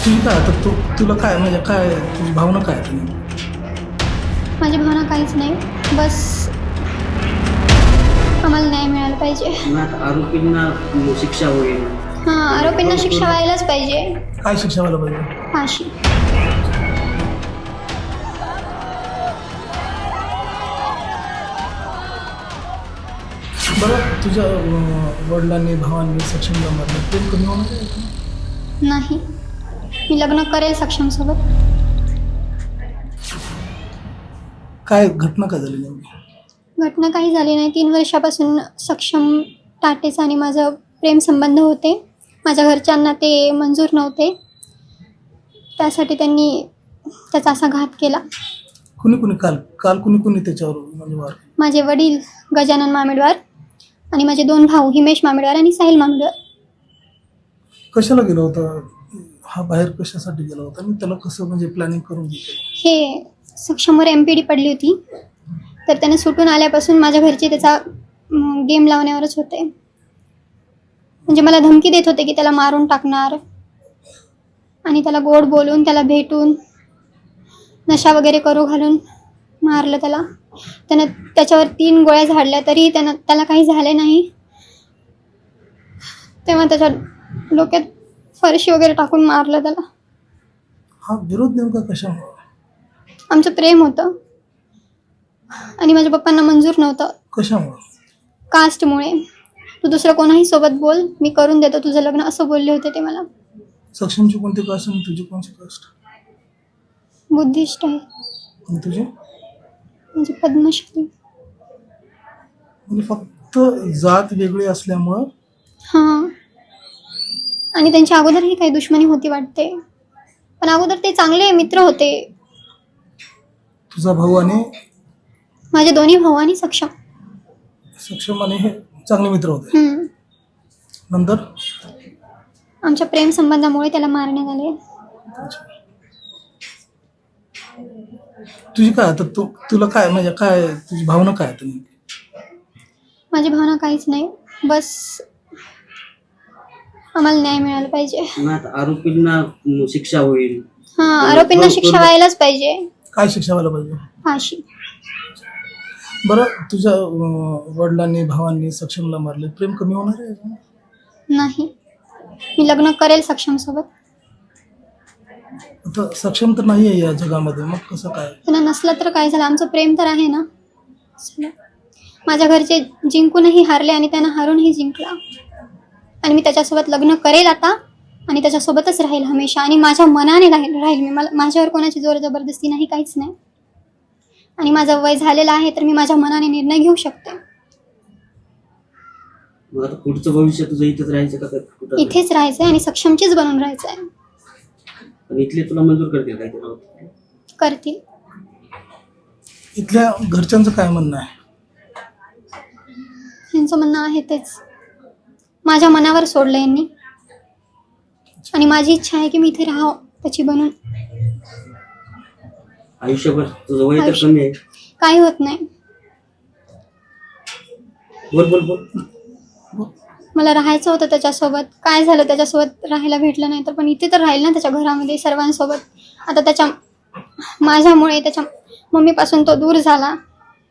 तुझी काय आता तुला काय म्हणजे काय तुझी भावना काय आहे तुम्ही? माझी भावना काहीच नाही, बस आम्हाला न्याय मिळाला पाहिजे. मग आरोपींना शिक्षा होईल. हां, आरोपींना शिक्षा व्हायलाच पाहिजे. काय शिक्षा व्हायला पाहिजे? फाशी. बरं तुझ्या वडिलांनी भावांनी सक्षमला मारलं, प्रेम कमी होणार आहे का? नाही, मी लग्न करेल सक्षमसोबत. काय घटना काय झाली नेमकी? घटना काही झाली नाही. 3 वर्षापासून सक्षम टाटेचा आणि माझं प्रेमसंबंध होते. माझ्या घरच्यांना ते मंजूर नव्हते, त्यासाठी त्यांनी त्याचा असा घात केला. कुणी काल कुणी त्याच्यावर म्हणजे वार? माझे वडील गजानन मामेडवार आणि माझे 2 भाऊ हिमेश मामेडवार आणि साहिल मामेडवार. कशाला गेला होता हा, बाहेर कशासाठी गेला होता आणि त्याला कसं म्हणजे प्लॅनिंग करून घेतलं? हे सक्षमवर MPD पडली होती, तर त्याने सुटून आल्यापासून माझ्या घरचे त्याचा गेम लावण्यावरच होते. म्हणजे मला धमकी देत होते की त्याला मारून टाकणार आणि त्याला गोड बोलून त्याला भेटून नशा वगैरे करू घालून मारलं त्याला. त्यानं त्याच्यावर 3 गोळ्या झाडल्या तरी त्याला काही झाले नाही. तेव्हा त्याच्या डोक्यात फरशी वगैरे टाकून मारलं त्याला. हा विरोध नेमका कशामुळे? आमचं प्रेम होतं आणि माझ्या पप्पांना मंजूर नव्हतं. कशामुळे? कास्टमुळे. तू दुसरं कोणाही सोबत बोल, मी करून देतो तुझं लग्न, असं बोलले होते ते मला. सक्षमची कोणती कास्ट आणि तुझी कोणती कास्ट? बुद्धिस्ट आहे. आणि तुझी? म्हणजे पद्मश्री. म्हणजे फक्त जात वेगळी असल्यामुळं? हां. आणि त्यांच्या अगोदरही काही दुश्मनी होती वाटते, पण अगोदर ते चांगले मित्र होते. तुझा भाऊ आणि माझे 2 भाऊ आणि सक्षम. सक्षम आणि हे चांगले मित्र होते. नंतर आमच्या प्रेम संबंधामुळे त्याला मारण्यात आले. तुझी काय आता तुला काय म्हणजे काय तुझी भावना काय आहे तुम्ही? माझी भावना काहीच नाही, बस आम्हाला न्याय मिळाला पाहिजे. मग आरोपींना शिक्षा होईल. हां, आरोपींना शिक्षा व्हायलाच पाहिजे. काय शिक्षा व्हायला पाहिजे? फाशी. बरं तुझ्या वडिलांनी भावांनी सक्षमला मारले, प्रेम कमी होणार आहे का? नाही, मी लग्न करेल सक्षमसोबत. आता सक्षम तर नाही आहे या जगामध्ये, मग कसं काय? त्यांना नसलं तर काय झालं, आमचं प्रेम तर आहे ना. चला. माझ्या घरचे जिंकूनही हारले आणि त्यांना हारूनही जिंकला, आणि मी त्याच्यासोबत लग्न करेल आता आणि त्याच्यासोबतच राहील हमेशा, आणि माझ्या मनाने राहील मी. माझ्यावर कोणाची जोर जबरदस्ती नाही, काहीच नाही. आणि माझं वय झालेलं आहे, तर मी माझ्या मनाने निर्णय घेऊ शकते. मग आता पुढचं भविष्य तुझं इथेच राहायचं का कुठं? इथेच राहायचंय आणि सक्षमचीच बनून राहायचंय. पण इथले तुला मंजूर करतील काय ते? करतील. इथल्या घरच्यांचं काय म्हणणं आहे? यांचं म्हणणं आहे तेच, माझ्या मनावर सोडलं यांनी, आणि माझी इच्छा आहे की मी इथे राहावं त्याची बनून आयुष्यभर. तुझं वय तर कमी आहे. काही होत नाही. बोल बोल बोल. मला राहायचं होतं त्याच्यासोबत. काय झालं, त्याच्यासोबत राहायला भेटलं नाही, तर पण इथे तर राहील ना त्याच्या घरामध्ये सर्वांसोबत. आता माझ्यामुळे त्याच्या मम्मीपासून तो दूर झाला,